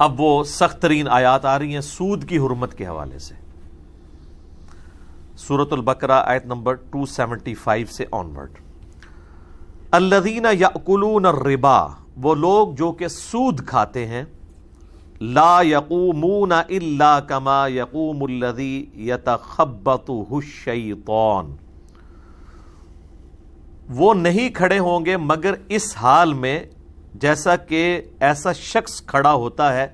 اب وہ سخت ترین آیات آ رہی ہیں سود کی حرمت کے حوالے سے. سورۃ البقرہ آیت نمبر 275 سے آنورڈ. الذین یأکلون الربا، وہ لوگ جو کہ سود کھاتے ہیں، لا یقومون الا کما یقوم الذی یتخبطہ الشیطان، وہ نہیں کھڑے ہوں گے مگر اس حال میں جیسا کہ ایسا شخص کھڑا ہوتا ہے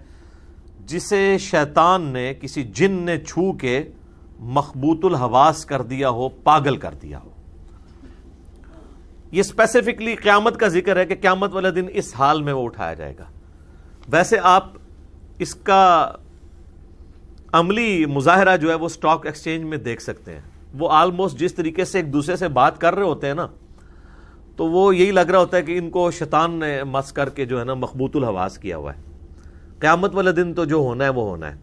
جسے شیطان نے، کسی جن نے چھو کے مخبوط الحواس کر دیا ہو، پاگل کر دیا ہو. یہ اسپیسیفکلی قیامت کا ذکر ہے کہ قیامت والے دن اس حال میں وہ اٹھایا جائے گا. ویسے آپ اس کا عملی مظاہرہ جو ہے وہ اسٹاک ایکسچینج میں دیکھ سکتے ہیں. وہ آلموسٹ جس طریقے سے ایک دوسرے سے بات کر رہے ہوتے ہیں نا، تو وہ یہی لگ رہا ہوتا ہے کہ ان کو شیطان نے مس کر کے جو ہے نا مخبوط الحواس کیا ہوا ہے. قیامت والے دن تو جو ہونا ہے وہ ہونا ہے.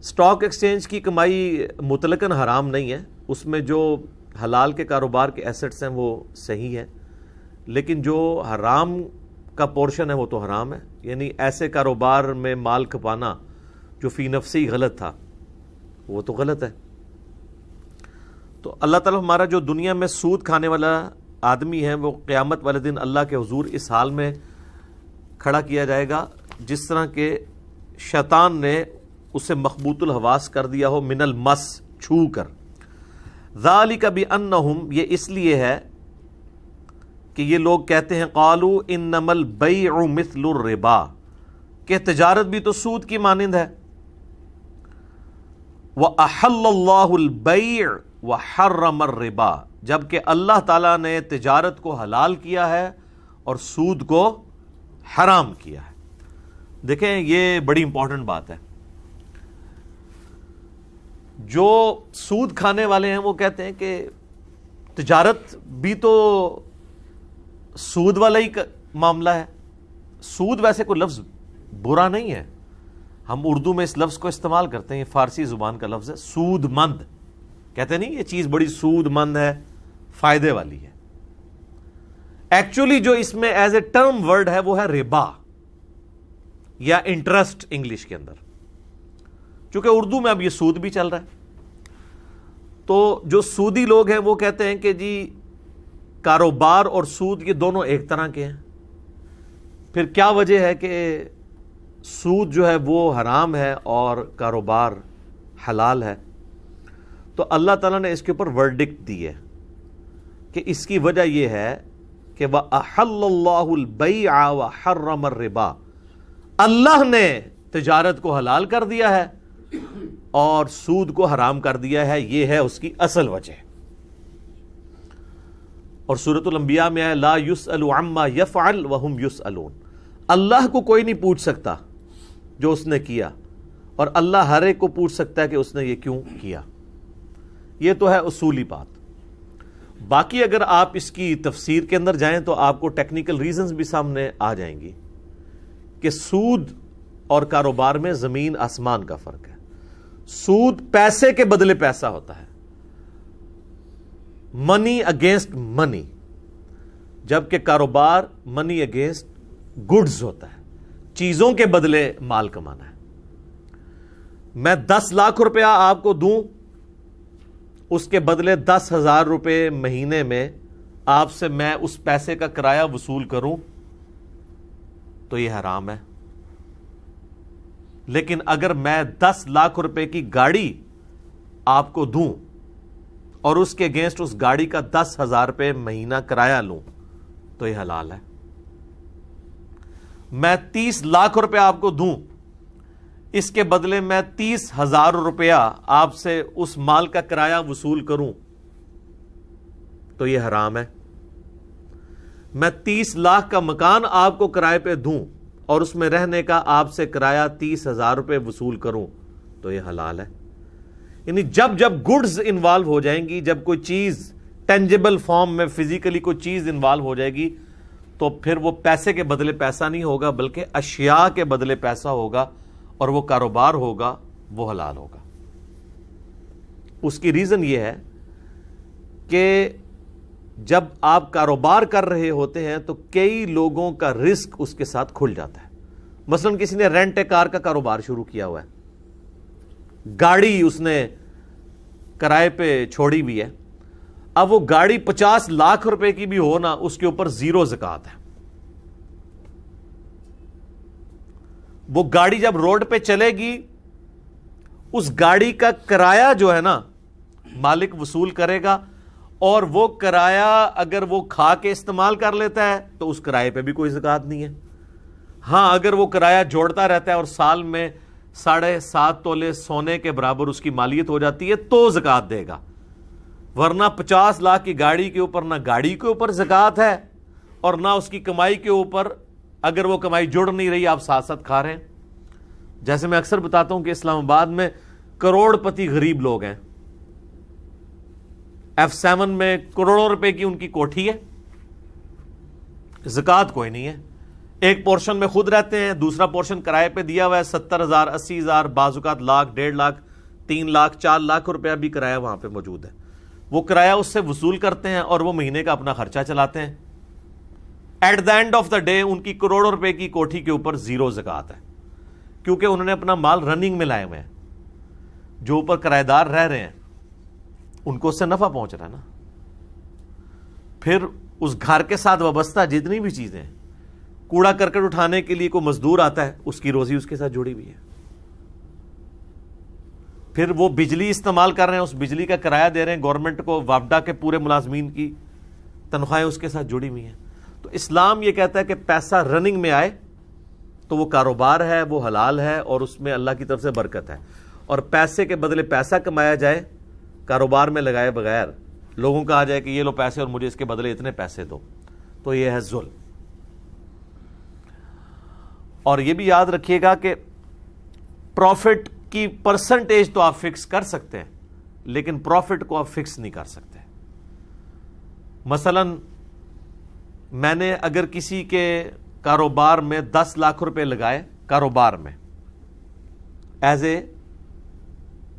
اسٹاک ایکسچینج کی کمائی مطلقاً حرام نہیں ہے، اس میں جو حلال کے کاروبار کے ایسٹس ہیں وہ صحیح ہیں، لیکن جو حرام کا پورشن ہے وہ تو حرام ہے. یعنی ایسے کاروبار میں مال کھپانا جو فی نفسی غلط تھا وہ تو غلط ہے. تو اللہ تعالیٰ ہمارا جو دنیا میں سود کھانے والا آدمی ہے وہ قیامت والے دن اللہ کے حضور اس حال میں کھڑا کیا جائے گا جس طرح کہ شیطان نے اسے مخبوط الحواس کر دیا ہو، من المس، چھو کر. ذالک بانہم، یہ اس لیے ہے کہ یہ لوگ کہتے ہیں قالوا انما البیع مثل الربا، کہ تجارت بھی تو سود کی مانند ہے. وَأَحَلَّ اللَّهُ الْبَيْعَ وَحَرَّمَ الرِّبَا، جبکہ اللہ تعالیٰ نے تجارت کو حلال کیا ہے اور سود کو حرام کیا ہے. دیکھیں یہ بڑی امپورٹنٹ بات ہے. جو سود کھانے والے ہیں وہ کہتے ہیں کہ تجارت بھی تو سود والا ہی معاملہ ہے. سود ویسے کوئی لفظ برا نہیں ہے، ہم اردو میں اس لفظ کو استعمال کرتے ہیں، یہ فارسی زبان کا لفظ ہے. سود مند کہتے نہیں، یہ چیز بڑی سود مند ہے، فائدے والی ہے. ایکچولی جو اس میں ایز اے ٹرم ورڈ ہے وہ ہے ربا یا انٹرسٹ انگلش کے اندر، چونکہ اردو میں اب یہ سود بھی چل رہا ہے. تو جو سودی لوگ ہیں وہ کہتے ہیں کہ جی کاروبار اور سود یہ دونوں ایک طرح کے ہیں. پھر کیا وجہ ہے کہ سود جو ہے وہ حرام ہے اور کاروبار حلال ہے؟ تو اللہ تعالیٰ نے اس کے اوپر ورڈکٹ دی ہے کہ اس کی وجہ یہ ہے کہ وَأَحَلَّ اللَّهُ الْبَيْعَ وَحَرَّمَ الرِّبَا، اللہ نے تجارت کو حلال کر دیا ہے اور سود کو حرام کر دیا ہے. یہ ہے اس کی اصل وجہ. اور سورۃ الانبیاء میں ہے لا يُسْأَلُ عَمَّا يَفْعَلْ وَهُمْ يُسْأَلُونَ، اللہ کو کوئی نہیں پوچھ سکتا جو اس نے کیا، اور اللہ ہر ایک کو پوچھ سکتا ہے کہ اس نے یہ کیوں کیا. یہ تو ہے اصولی بات. باقی اگر آپ اس کی تفسیر کے اندر جائیں تو آپ کو ٹیکنیکل ریزنز بھی سامنے آ جائیں گی کہ سود اور کاروبار میں زمین آسمان کا فرق ہے. سود پیسے کے بدلے پیسہ ہوتا ہے، منی اگینسٹ منی، جبکہ کاروبار منی اگینسٹ گڈز ہوتا ہے، چیزوں کے بدلے مال کمانا ہے. میں 10 لاکھ روپیہ آپ کو دوں، اس کے بدلے 10,000 روپے مہینے میں آپ سے میں اس پیسے کا کرایہ وصول کروں تو یہ حرام ہے. لیکن اگر میں 10 لاکھ روپے کی گاڑی آپ کو دوں اور اس کے اگینسٹ اس گاڑی کا 10,000 روپے مہینہ کرایہ لوں تو یہ حلال ہے. میں 30 لاکھ روپے آپ کو دوں، اس کے بدلے میں 30,000 روپیہ آپ سے اس مال کا کرایہ وصول کروں تو یہ حرام ہے. میں 30 لاکھ کا مکان آپ کو کرائے پہ دوں اور اس میں رہنے کا آپ سے کرایہ 30,000 روپے وصول کروں تو یہ حلال ہے. یعنی جب جب گڈز انوالو ہو جائیں گی، جب کوئی چیز ٹینجیبل فارم میں فزیکلی کوئی چیز انوالو ہو جائے گی تو پھر وہ پیسے کے بدلے پیسہ نہیں ہوگا بلکہ اشیاء کے بدلے پیسہ ہوگا، اور وہ کاروبار ہوگا وہ حلال ہوگا. اس کی ریزن یہ ہے کہ جب آپ کاروبار کر رہے ہوتے ہیں تو کئی لوگوں کا رزق اس کے ساتھ کھل جاتا ہے. مثلا کسی نے رینٹ اے کار کا کاروبار شروع کیا ہوا ہے, گاڑی اس نے کرائے پہ چھوڑی بھی ہے, اب وہ گاڑی 50 لاکھ روپے کی بھی ہو نا, اس کے اوپر 0 زکات ہے. وہ گاڑی جب روڈ پہ چلے گی, اس گاڑی کا کرایہ جو ہے نا مالک وصول کرے گا, اور وہ کرایہ اگر وہ کھا کے استعمال کر لیتا ہے تو اس کرائے پہ بھی کوئی زکات نہیں ہے. ہاں اگر وہ کرایہ جوڑتا رہتا ہے اور سال میں 7.5 تولے سونے کے برابر اس کی مالیت ہو جاتی ہے تو زکات دے گا, ورنہ 50 لاکھ کی گاڑی کے اوپر نہ گاڑی کے اوپر زکات ہے اور نہ اس کی کمائی کے اوپر. اگر وہ کمائی جڑ نہیں رہی, آپ ساتھ ساتھ کھا رہے ہیں. جیسے میں اکثر بتاتا ہوں کہ اسلام آباد میں کروڑ پتی غریب لوگ ہیں, F7 میں کروڑوں روپے کی ان کی کوٹھی ہے, زکات کوئی نہیں ہے. ایک پورشن میں خود رہتے ہیں, دوسرا پورشن کرائے پہ دیا ہوا ہے, 70,000 80,000 بعض اوقات لاکھ 1.5 لاکھ 3 لاکھ 4 لاکھ روپیہ بھی کرایہ وہاں پہ موجود ہے. وہ کرایہ اس سے وصول کرتے ہیں اور وہ مہینے کا اپنا خرچہ چلاتے ہیں. At the end of the day ان کی کروڑوں روپے کی کوٹھی کے اوپر 0 زکات ہے, کیونکہ انہوں نے اپنا مال رننگ میں لائے ہوئے ہیں. جو اوپر کرایہ دار رہ رہے ہیں ان کو اس سے نفع پہنچ رہا ہے نا. پھر اس گھر کے ساتھ وابستہ جتنی بھی چیزیں ہیں, کوڑا کرکٹ اٹھانے کے لیے کوئی مزدور آتا ہے, اس کی روزی اس کے ساتھ جڑی ہوئی ہے. پھر وہ بجلی استعمال کر رہے ہیں, اس بجلی کا کرایہ دے رہے ہیں گورنمنٹ کو, وابڈا کے پورے ملازمین کی تنخواہیں اس کے ساتھ جڑی ہوئی ہیں. تو اسلام یہ کہتا ہے کہ پیسہ رننگ میں آئے تو وہ کاروبار ہے, وہ حلال ہے اور اس میں اللہ کی طرف سے برکت ہے. اور پیسے کے بدلے پیسہ کمایا جائے کاروبار میں لگائے بغیر, لوگوں کا آ جائے کہ یہ لو پیسے اور مجھے اس کے بدلے اتنے پیسے دو, تو یہ ہے ظلم. اور یہ بھی یاد رکھیے گا کہ پروفٹ کی پرسنٹیج تو آپ فکس کر سکتے ہیں, لیکن پروفٹ کو آپ فکس نہیں کر سکتے. مثلا میں نے اگر کسی کے کاروبار میں 10 لاکھ روپے لگائے, کاروبار میں ایز اے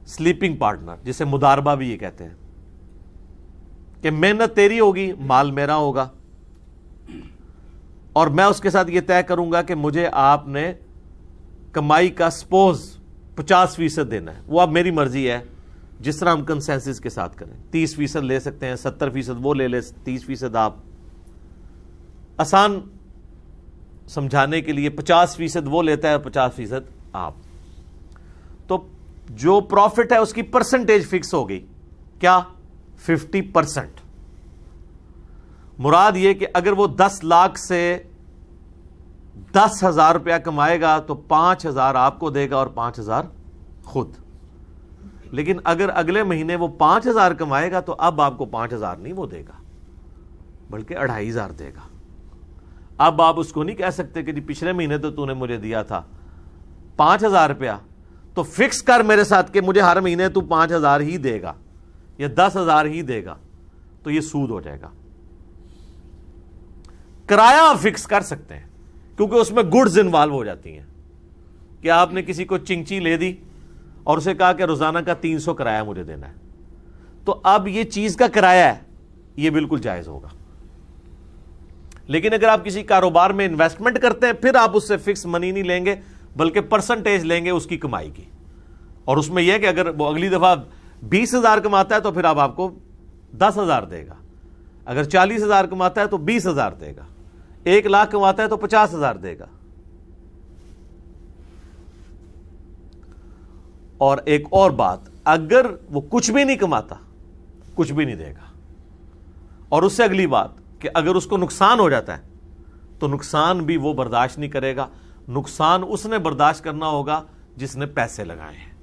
سلیپنگ پارٹنر, جسے مداربہ بھی یہ کہتے ہیں, کہ محنت تیری ہوگی مال میرا ہوگا, اور میں اس کے ساتھ یہ طے کروں گا کہ مجھے آپ نے کمائی کا سپوز 50% دینا ہے, وہ اب میری مرضی ہے, جس طرح ہم کنسنسس کے ساتھ کریں. 30% لے سکتے ہیں, 70% وہ لے لے, 30% آپ. آسان سمجھانے کے لیے 50% وہ لیتا ہے, 50% آپ. تو جو پروفٹ ہے اس کی پرسنٹیج فکس ہو گئی, کیا 50%. مراد یہ کہ اگر وہ 10 لاکھ سے 10,000 روپیہ کمائے گا تو 5,000 آپ کو دے گا اور 5,000 خود. لیکن اگر اگلے مہینے وہ 5,000 کمائے گا تو اب آپ کو 5,000 نہیں وہ دے گا, بلکہ 2,500 دے گا. اب آپ اس کو نہیں کہہ سکتے کہ جی پچھلے مہینے تو نے مجھے دیا تھا 5,000 روپیہ, تو فکس کر میرے ساتھ کہ مجھے ہر مہینے تو 5,000 ہی دے گا یا 10,000 ہی دے گا, تو یہ سود ہو جائے گا. کرایہ آپ فکس کر سکتے ہیں, کیونکہ اس میں گڈز انوالو ہو جاتی ہیں. کہ آپ نے کسی کو چنگچی لے دی اور اسے کہا کہ روزانہ کا 300 کرایہ مجھے دینا ہے, تو اب یہ چیز کا کرایہ ہے, یہ بالکل جائز ہوگا. لیکن اگر آپ کسی کاروبار میں انویسٹمنٹ کرتے ہیں, پھر آپ اس سے فکس منی نہیں لیں گے, بلکہ پرسنٹیج لیں گے اس کی کمائی کی. اور اس میں یہ کہ اگر وہ اگلی دفعہ 20,000 کماتا ہے تو پھر آپ کو 10,000 دے گا, اگر 40,000 کماتا ہے تو 20,000 دے گا, 1 لاکھ کماتا ہے تو 50,000 دے گا. اور ایک اور بات, اگر وہ کچھ بھی نہیں کماتا, کچھ بھی نہیں دے گا. اور اس سے اگلی بات کہ اگر اس کو نقصان ہو جاتا ہے تو نقصان بھی وہ برداشت نہیں کرے گا, نقصان اس نے برداشت کرنا ہوگا جس نے پیسے لگائے ہیں.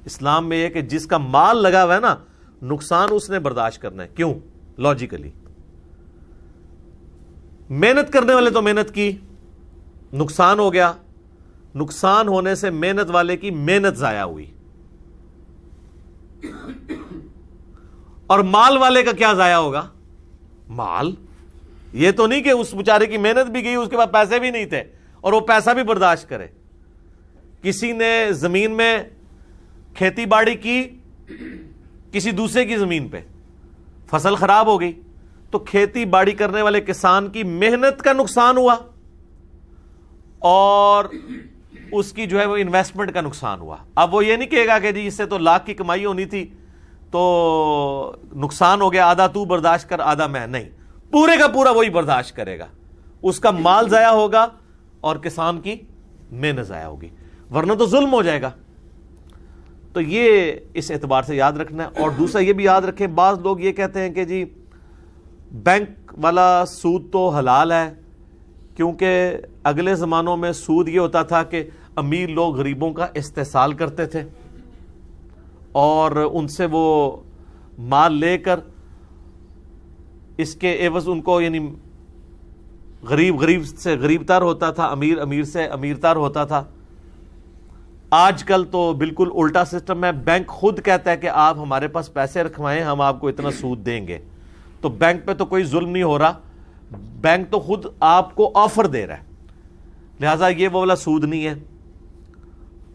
اسلام میں یہ کہ جس کا مال لگا ہوا ہے نا, نقصان اس نے برداشت کرنا ہے. کیوں؟ لاجیکلی محنت کرنے والے تو محنت کی, نقصان ہو گیا, نقصان ہونے سے محنت والے کی محنت ضائع ہوئی. اور مال والے کا کیا ضائع ہوگا؟ مال. یہ تو نہیں کہ اس بیچارے کی محنت بھی گئی, اس کے بعد پیسے بھی نہیں تھے اور وہ پیسہ بھی برداشت کرے. کسی نے زمین میں کھیتی باڑی کی, کسی دوسرے کی زمین پہ, فصل خراب ہو گئی, تو کھیتی باڑی کرنے والے کسان کی محنت کا نقصان ہوا, اور اس کی جو ہے وہ انویسٹمنٹ کا نقصان ہوا. اب وہ یہ نہیں کہے گا کہ جی اس سے تو لاکھ کی کمائی ہونی تھی تو نقصان ہو گیا, آدھا تو برداشت کر آدھا میں. نہیں, پورے کا پورا وہی برداشت کرے گا. اس کا مال ضائع ہوگا اور کسان کی محنت ضائع ہوگی, ورنہ تو ظلم ہو جائے گا. تو یہ اس اعتبار سے یاد رکھنا ہے. اور دوسرا یہ بھی یاد رکھیں, بعض لوگ یہ کہتے ہیں کہ جی بینک والا سود تو حلال ہے, کیونکہ اگلے زمانوں میں سود یہ ہوتا تھا کہ امیر لوگ غریبوں کا استحصال کرتے تھے اور ان سے وہ مال لے کر اس کے عوض ان کو, یعنی غریب سے غریب تر ہوتا تھا, امیر سے امیر تر ہوتا تھا. آج کل تو بالکل الٹا سسٹم ہے. بینک خود کہتا ہے کہ آپ ہمارے پاس پیسے رکھوائیں, ہم آپ کو اتنا سود دیں گے. تو بینک پہ تو کوئی ظلم نہیں ہو رہا, بینک تو خود آپ کو آفر دے رہا ہے, لہذا یہ وہ والا سود نہیں ہے.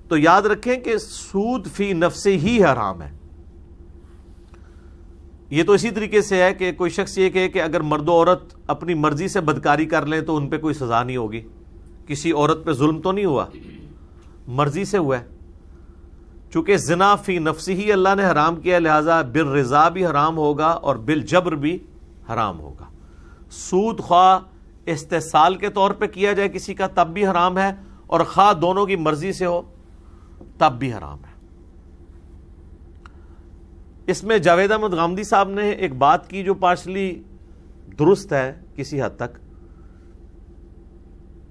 تو یاد رکھیں کہ سود فی نفسہ ہی حرام ہے. یہ تو اسی طریقے سے ہے کہ کوئی شخص یہ کہے کہ اگر مرد و عورت اپنی مرضی سے بدکاری کر لیں تو ان پہ کوئی سزا نہیں ہوگی. کسی عورت پہ ظلم تو نہیں ہوا, مرضی سے ہوا ہے. چونکہ زنا فی نفسی ہی اللہ نے حرام کیا, لہذا بالرضا بھی حرام ہوگا اور بالجبر بھی حرام ہوگا. سود خواہ استحصال کے طور پہ کیا جائے کسی کا تب بھی حرام ہے, اور خواہ دونوں کی مرضی سے ہو تب بھی حرام ہے. اس میں جاوید احمد غامدی صاحب نے ایک بات کی جو پارشلی درست ہے کسی حد تک,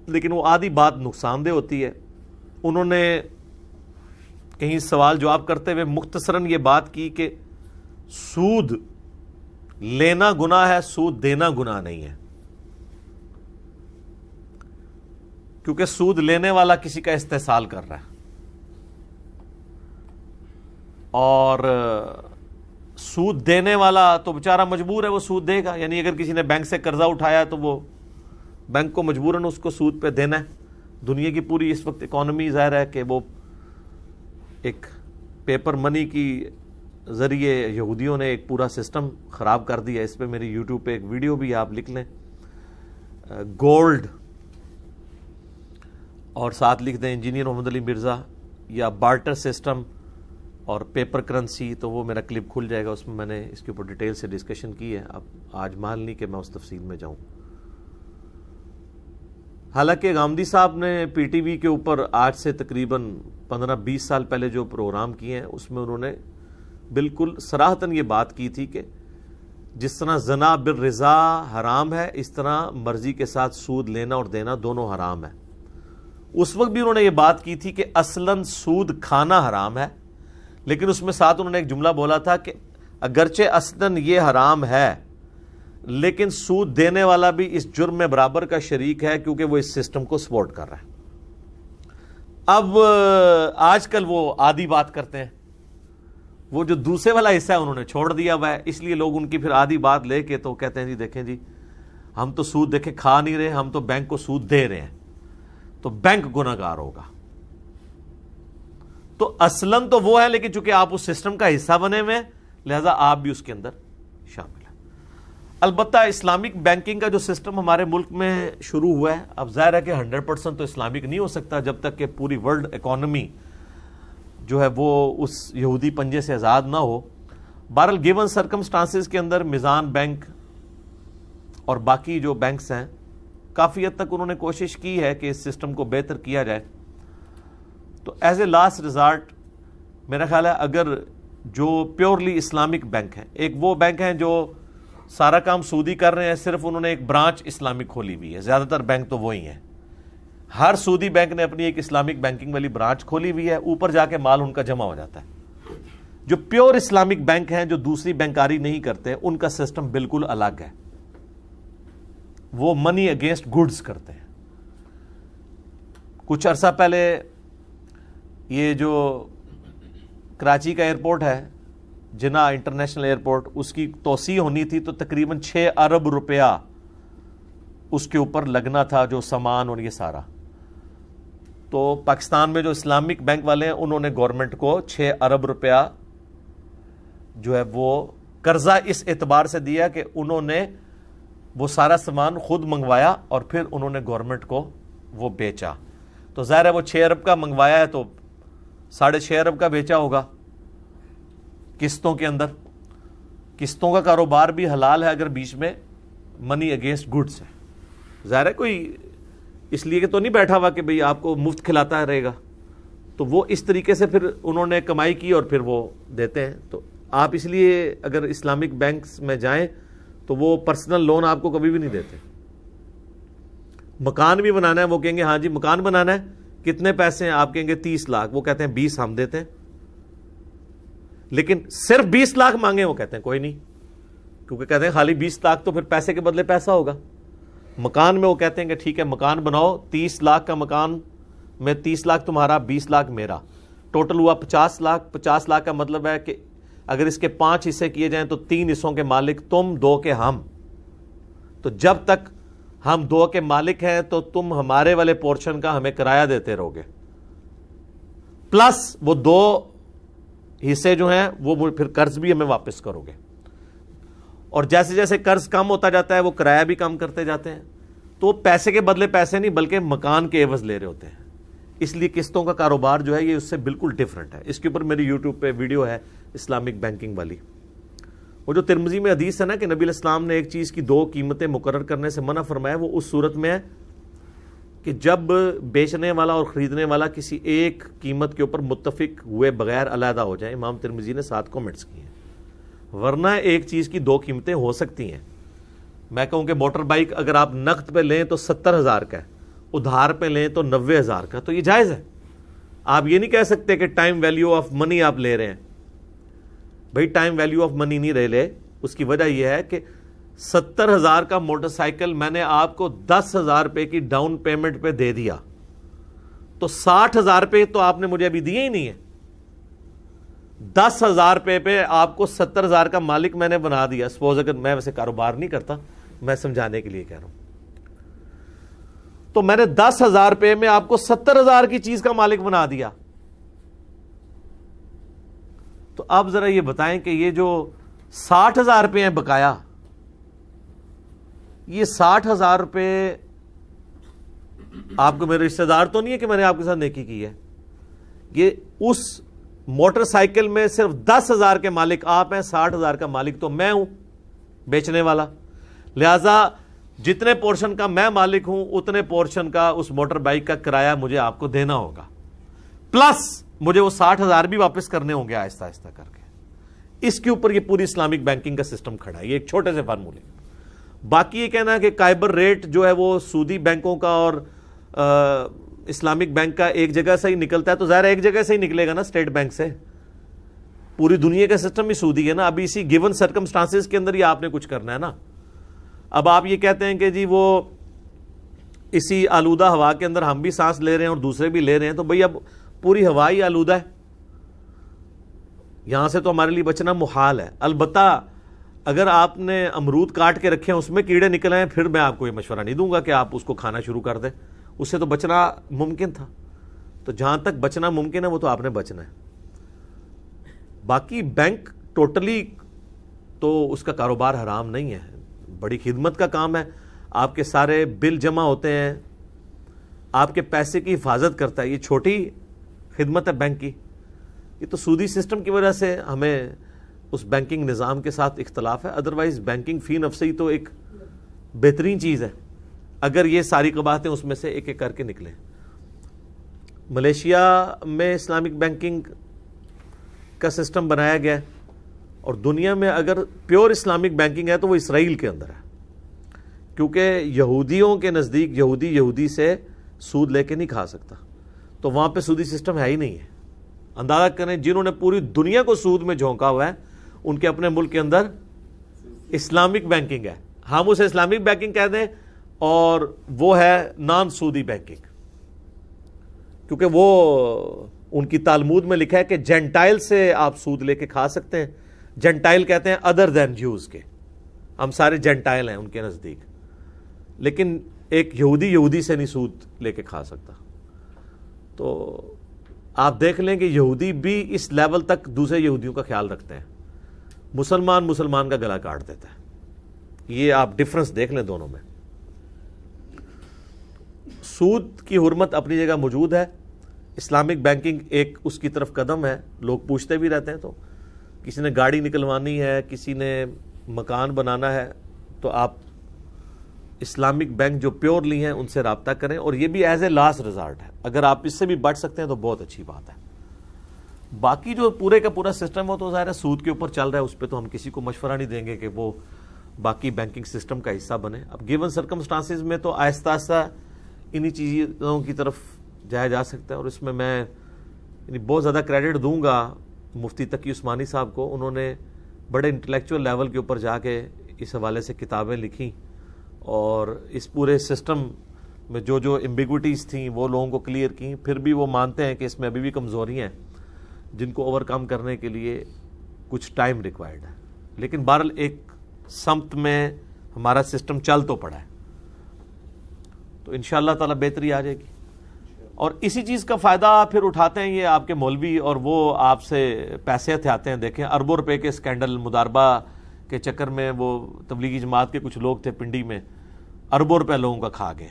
لیکن وہ آدھی بات نقصان دہ ہوتی ہے. انہوں نے کہیں سوال جواب کرتے ہوئے مختصراً یہ بات کی کہ سود لینا گناہ ہے, سود دینا گناہ نہیں ہے, کیونکہ سود لینے والا کسی کا استحصال کر رہا ہے اور سود دینے والا تو بیچارہ مجبور ہے, وہ سود دے گا. یعنی اگر کسی نے بینک سے قرضہ اٹھایا تو وہ بینک کو مجبوراً اس کو سود پہ دینا ہے. دنیا کی پوری اس وقت اکانومی ظاہر ہے کہ وہ ایک پیپر منی کی ذریعے یہودیوں نے ایک پورا سسٹم خراب کر دیا. اس پہ میری یوٹیوب پہ ایک ویڈیو بھی آپ لکھ لیں, گولڈ اور ساتھ لکھ دیں انجینئر محمد علی مرزا یا بارٹر سسٹم اور پیپر کرنسی, تو وہ میرا کلپ کھل جائے گا. اس میں نے اس کے اوپر ڈیٹیل سے ڈسکشن کی ہے. اب آج مال نہیں کہ میں اس تفصیل میں جاؤں. حالانکہ غامدی صاحب نے پی ٹی وی کے اوپر آج سے تقریباً 15-20 سال پہلے جو پروگرام کیے ہیں اس میں انہوں نے بالکل صراحتاً یہ بات کی تھی کہ جس طرح زنا بالرضا حرام ہے, اس طرح مرضی کے ساتھ سود لینا اور دینا دونوں حرام ہے. اس وقت بھی انہوں نے یہ بات کی تھی کہ اصلاً سود کھانا حرام ہے, لیکن اس میں ساتھ انہوں نے ایک جملہ بولا تھا کہ اگرچہ اصلاً یہ حرام ہے لیکن سود دینے والا بھی اس جرم میں برابر کا شریک ہے کیونکہ وہ اس سسٹم کو سپورٹ کر رہا ہے. اب آج کل وہ آدھی بات کرتے ہیں, وہ جو دوسرے والا حصہ ہے انہوں نے چھوڑ دیا ہوا ہے, اس لیے لوگ ان کی پھر آدھی بات لے کے تو کہتے ہیں جی دیکھیں جی ہم تو سود دیکھیں کھا نہیں رہے, ہم تو بینک کو سود دے رہے ہیں, تو بینک گناہگار ہوگا. تو اصلاً تو وہ ہے, لیکن چونکہ آپ اس سسٹم کا حصہ بنے ہوئے ہیں لہذا آپ بھی اس کے اندر شامل ہیں. البتہ اسلامک بینکنگ کا جو سسٹم ہمارے ملک میں شروع ہوا ہے, اب ظاہر ہے کہ 100% تو اسلامک نہیں ہو سکتا جب تک کہ پوری ورلڈ اکانومی جو ہے وہ اس یہودی پنجے سے آزاد نہ ہو. بہرحال گیون سرکمسٹانسز کے اندر میزان بینک اور باقی جو بینکس ہیں کافی حد تک انہوں نے کوشش کی ہے کہ اس سسٹم کو بہتر کیا جائے. تو ایز اے لاسٹ ریزارٹ میرا خیال ہے اگر جو پیورلی اسلامک بینک ہیں, ایک وہ بینک ہیں جو سارا کام سودی کر رہے ہیں, صرف انہوں نے ایک برانچ اسلامک کھولی ہوئی ہے, زیادہ تر بینک تو وہی ہیں, ہر سودی بینک نے اپنی ایک اسلامک بینکنگ والی برانچ کھولی ہوئی ہے, اوپر جا کے مال ان کا جمع ہو جاتا ہے. جو پیور اسلامک بینک ہیں جو دوسری بینکاری نہیں کرتے, ان کا سسٹم بالکل الگ ہے, وہ منی اگینسٹ گڈز کرتے ہیں. کچھ عرصہ پہلے یہ جو کراچی کا ایئرپورٹ ہے جناح انٹرنیشنل ایئرپورٹ, اس کی توسیع ہونی تھی تو تقریباً 6 ارب روپیہ اس کے اوپر لگنا تھا, جو سامان اور یہ سارا. تو پاکستان میں جو اسلامک بینک والے ہیں انہوں نے گورنمنٹ کو 6 ارب روپیہ جو ہے وہ قرضہ اس اعتبار سے دیا کہ انہوں نے وہ سارا سامان خود منگوایا اور پھر انہوں نے گورنمنٹ کو وہ بیچا. تو ظاہر ہے وہ 6 ارب کا منگوایا ہے تو 6.5 ارب کا بیچا ہوگا قسطوں کے اندر. قسطوں کا کاروبار بھی حلال ہے اگر بیچ میں منی اگینسٹ گڈس ہے. ظاہر ہے کوئی اس لیے کہ تو نہیں بیٹھا ہوا کہ بھئی آپ کو مفت کھلاتا رہے گا, تو وہ اس طریقے سے پھر انہوں نے کمائی کی اور پھر وہ دیتے ہیں. تو آپ اس لیے اگر اسلامک بینکس میں جائیں تو وہ پرسنل لون آپ کو کبھی بھی نہیں دیتے. مکان بھی بنانا ہے وہ کہیں گے ہاں جی مکان بنانا ہے, کتنے پیسے ہیں, آپ کہیں گے 30 لاکھ, وہ کہتے ہیں 20 ہم دیتے ہیں. لیکن صرف 20 لاکھ مانگے وہ کہتے ہیں کوئی نہیں, کیونکہ کہتے ہیں خالی 20 لاکھ تو پھر پیسے کے بدلے پیسہ ہوگا. مکان میں وہ کہتے ہیں کہ ٹھیک ہے مکان بناؤ, 30 لاکھ کا مکان میں 30 لاکھ تمہارا, 20 لاکھ میرا, ٹوٹل ہوا 50 لاکھ. 50 لاکھ کا مطلب ہے کہ اگر اس کے 5 حصے کیے جائیں تو 3 حصوں کے مالک تم, 2 کے ہم. تو جب تک ہم 2 کے مالک ہیں تو تم ہمارے والے پورشن کا ہمیں کرایہ دیتے رہو گے, پلس وہ 2 حصے جو ہیں وہ پھر قرض بھی ہمیں واپس کرو گے. اور جیسے جیسے قرض کم ہوتا جاتا ہے وہ کرایہ بھی کم کرتے جاتے ہیں. تو پیسے کے بدلے پیسے نہیں بلکہ مکان کے عوض لے رہے ہوتے ہیں. اس لیے قسطوں کا کاروبار جو ہے یہ اس سے بالکل ڈیفرنٹ ہے. اس کے اوپر میری یوٹیوب پہ ویڈیو ہے اسلامک بینکنگ والی. وہ جو ترمذی میں حدیث ہے نا کہ نبی علیہ السلام نے ایک چیز کی 2 قیمتیں مقرر کرنے سے منع فرمایا, وہ اس صورت میں ہے کہ جب بیچنے والا اور خریدنے والا کسی ایک قیمت کے اوپر متفق ہوئے بغیر علیحدہ ہو جائیں. امام ترمذی نے 7 کمنٹس کیے ہیں. ورنہ ایک چیز کی 2 قیمتیں ہو سکتی ہیں. میں کہوں کہ موٹر بائک اگر آپ نقد پہ لیں تو 70,000 کا ہے, ادھار پہ لیں تو 90,000 کا, تو یہ جائز ہے. آپ یہ نہیں کہہ سکتے کہ ٹائم ویلیو آف منی آپ لے رہے ہیں. بھائی ٹائم ویلیو آف منی نہیں لے. اس کی وجہ یہ ہے کہ 70,000 کا موٹر سائیکل میں نے آپ کو 10,000 روپے کی ڈاؤن پیمنٹ پہ دے دیا, تو 60,000 روپے تو آپ نے مجھے ابھی دیے ہی نہیں ہے. 10,000 روپے پہ آپ کو 70,000 کا مالک میں نے بنا دیا. سپوز اگر میں ویسے کاروبار نہیں کرتا, میں سمجھانے کے لیے کہہ رہا ہوں, تو میں نے 10,000 روپے میں آپ کو 70,000 کی چیز کا مالک بنا دیا. تو آپ ذرا یہ بتائیں کہ یہ جو 60,000 روپے ہیں بقایا, یہ 60,000 روپے آپ کو میرے رشتہ دار تو نہیں ہے کہ میں نے آپ کے ساتھ نیکی کی ہے. یہ اس موٹر سائیکل میں صرف 10,000 کے مالک آپ ہیں, 60,000 کا مالک تو میں ہوں بیچنے والا. لہذا جتنے پورشن کا میں مالک ہوں اتنے پورشن کا اس موٹر بائک کا کرایہ مجھے آپ کو دینا ہوگا, پلس مجھے وہ 60,000 بھی واپس کرنے ہوں گے آہستہ آہستہ کر کے. اس کے اوپر یہ پوری اسلامک بینکنگ کا سسٹم کھڑا ہے. یہ ایک چھوٹے سے فارمولے. باقی یہ کہنا ہے کہ قائبر ریٹ جو ہے وہ سودی بینکوں کا اور اسلامک بینک کا ایک جگہ سے ہی نکلتا ہے, تو ظاہر ایک جگہ سے ہی نکلے گا نا, اسٹیٹ بینک سے. پوری دنیا کا سسٹم ہی سودی ہے نا. ابھی اسی گیون سرکمسٹانسز کے اندر ہی آپ نے کچھ کرنا ہے نا. اب آپ یہ کہتے ہیں کہ جی وہ اسی آلودہ ہوا کے اندر ہم بھی سانس لے رہے ہیں اور دوسرے بھی لے رہے ہیں, تو بھئی اب پوری ہوا ہی آلودہ ہے, یہاں سے تو ہمارے لیے بچنا محال ہے. البتہ اگر آپ نے امرود کاٹ کے رکھے ہیں اس میں کیڑے نکلے ہیں, پھر میں آپ کو یہ مشورہ نہیں دوں گا کہ آپ اس کو کھانا شروع کر دیں. اس سے تو بچنا ممکن تھا. تو جہاں تک بچنا ممکن ہے وہ تو آپ نے بچنا ہے. باقی بینک ٹوٹلی تو اس کا کاروبار حرام نہیں ہے, بڑی خدمت کا کام ہے. آپ کے سارے بل جمع ہوتے ہیں, آپ کے پیسے کی حفاظت کرتا ہے. یہ چھوٹی خدمت ہے بینک کی. یہ تو سودی سسٹم کی وجہ سے ہمیں اس بینکنگ نظام کے ساتھ اختلاف ہے. ادروائز بینکنگ فی نفسی تو ایک بہترین چیز ہے اگر یہ ساری قباحتیں اس میں سے ایک ایک کر کے نکلیں. ملیشیا میں اسلامک بینکنگ کا سسٹم بنایا گیا ہے, اور دنیا میں اگر پیور اسلامک بینکنگ ہے تو وہ اسرائیل کے اندر ہے, کیونکہ یہودیوں کے نزدیک یہودی سے سود لے کے نہیں کھا سکتا, تو وہاں پہ سودی سسٹم ہے ہی نہیں ہے. اندازہ کریں جنہوں نے پوری دنیا کو سود میں جھونکا ہوا ہے ان کے اپنے ملک کے اندر اسلامک بینکنگ ہے. ہم اسے اسلامک بینکنگ کہہ دیں اور وہ ہے نان سودی بینکنگ, کیونکہ وہ ان کی تالمود میں لکھا ہے کہ جینٹائل سے آپ سود لے کے کھا سکتے ہیں. جینٹائل کہتے ہیں ادر دین جوز کے, ہم سارے جینٹائل ہیں ان کے نزدیک, لیکن ایک یہودی سے نہیں سود لے کے کھا سکتا. تو آپ دیکھ لیں کہ یہودی بھی اس لیول تک دوسرے یہودیوں کا خیال رکھتے ہیں, مسلمان کا گلا کاٹ دیتا ہے. یہ آپ ڈفرنس دیکھ لیں دونوں میں. سود کی حرمت اپنی جگہ موجود ہے. اسلامک بینکنگ ایک اس کی طرف قدم ہے. لوگ پوچھتے بھی رہتے ہیں، تو کسی نے گاڑی نکلوانی ہے، کسی نے مکان بنانا ہے، تو آپ اسلامک بینک جو پیورلی ہیں ان سے رابطہ کریں، اور یہ بھی ایز اے لاسٹ ریزارٹ ہے. اگر آپ اس سے بھی بچ سکتے ہیں تو بہت اچھی بات ہے. باقی جو پورے کا پورا سسٹم ہو تو ظاہر ہے سود کے اوپر چل رہا ہے، اس پہ تو ہم کسی کو مشورہ نہیں دیں گے کہ وہ باقی بینکنگ سسٹم کا حصہ بنے. اب گیون سرکمسٹانسز میں تو آہستہ آہستہ انہی چیزوں کی طرف جایا جا سکتا ہے. اور اس میں بہت زیادہ کریڈٹ دوں گا مفتی تقی عثمانی صاحب کو. انہوں نے بڑے انٹلیکچوئل لیول کے اوپر جا کے اس حوالے سے کتابیں لکھیں، اور اس پورے سسٹم میں جو ایمبیگوٹیز تھیں وہ لوگوں کو کلیئر کیں. پھر بھی وہ مانتے ہیں کہ اس میں ابھی بھی کمزوریاں ہیں جن کو اوور کم کرنے کے لیے کچھ ٹائم ریکوائرڈ ہے. لیکن بہرحال ایک سمت میں ہمارا سسٹم چل تو پڑا ہے، تو انشاءاللہ تعالی بہتری آ جائے گی. اور اسی چیز کا فائدہ پھر اٹھاتے ہیں یہ آپ کے مولوی، اور وہ آپ سے پیسے ہتھیاتے ہیں. دیکھیں اربوں روپے کے اسکینڈل مداربہ کے چکر میں وہ تبلیغی جماعت کے کچھ لوگ تھے پنڈی میں، اربوں روپے لوگوں کا کھا گئے.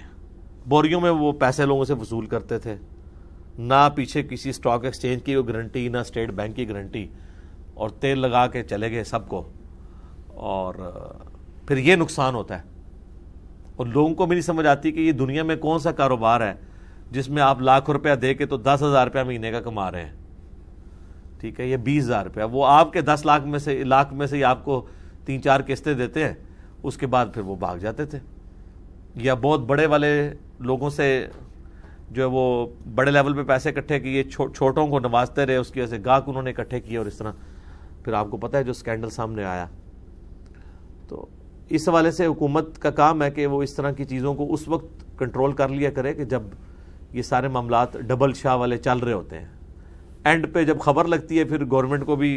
بوریوں میں وہ پیسے لوگوں سے وصول کرتے تھے، نہ پیچھے کسی سٹاک ایکسچینج کی گارنٹی، نہ اسٹیٹ بینک کی گارنٹی، اور تیل لگا کے چلے گئے سب کو. اور پھر یہ نقصان ہوتا ہے. اور لوگوں کو بھی نہیں سمجھ آتی کہ یہ دنیا میں کون سا کاروبار ہے جس میں آپ لاکھ روپیہ دے کے تو 10,000 روپیہ مہینے کا کما رہے ہیں. ٹھیک ہے، یہ 20,000 روپیہ وہ آپ کے 10 لاکھ میں سے آپ کو 3-4 قسطیں دیتے ہیں، اس کے بعد پھر وہ بھاگ جاتے تھے. یا بہت بڑے والے لوگوں سے جو ہے وہ بڑے لیول پہ پیسے اکٹھے کیے، چھوٹوں کو نوازتے رہے، اس کی وجہ سے گاہک انہوں نے اکٹھے کیے، اور اس طرح پھر آپ کو پتہ ہے جو اسکینڈل سامنے آیا. تو اس حوالے سے حکومت کا کام ہے کہ وہ اس طرح کی چیزوں کو اس وقت کنٹرول کر لیا کرے کہ جب یہ سارے معاملات ڈبل شاہ والے چل رہے ہوتے ہیں. اینڈ پہ جب خبر لگتی ہے پھر گورنمنٹ کو بھی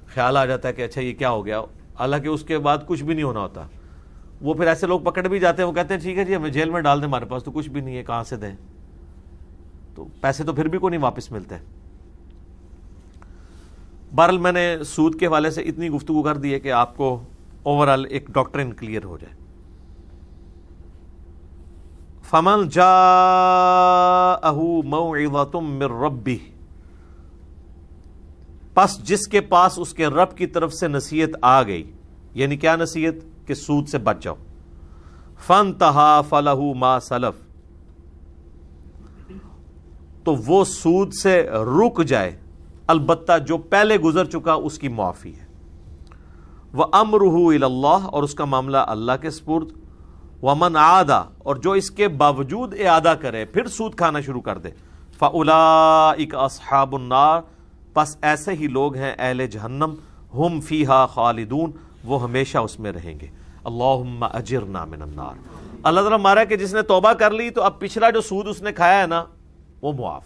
خیال آ جاتا ہے کہ اچھا یہ کیا ہو گیا، حالانکہ اس کے بعد کچھ بھی نہیں ہونا ہوتا. وہ پھر ایسے لوگ پکڑ بھی جاتے ہیں، وہ کہتے ہیں ٹھیک ہے جی ہمیں جیل میں ڈال دیں، ہمارے پاس تو کچھ بھی نہیں ہے، کہاں سے دیں؟ تو پیسے تو پھر بھی کوئی نہیں واپس ملتے. بہرحال میں نے سود کے حوالے سے اتنی گفتگو کر دی ہے کہ آپ کو اوورآل ایک ڈاکٹرن کلیئر ہو جائے. فَمَنْ جَاءَهُ مَوْعِظَةٌ مِّن رَبِّهِ، پس جس کے پاس اس کے رب کی طرف سے نصیحت آ گئی، یعنی کیا نصیحت؟ کہ سود سے بچ جاؤ. فَانْتَهَا فَلَهُ مَا سَلَفَ، تو وہ سود سے رک جائے، البتہ جو پہلے گزر چکا اس کی معافی ہے. وَأَمْرُهُ إِلَى اللَّهِ، اور اس کا معاملہ اللہ کے سپرد. وَمَنْ عَادَ، اور جو اس کے باوجود اعادہ کرے پھر سود کھانا شروع کر دے. فَأُولَئِكَ أَصْحَابُ النَّارِ، پس ایسے ہی لوگ ہیں اہل جہنم. ہم فیہا خالدون، وہ ہمیشہ اس میں رہیں گے. اللہم اجرنا من النار. اللہ تعالیٰ مارا کہ جس نے توبہ کر لی تو اب پچھلا جو سود اس نے کھایا ہے نا وہ معاف.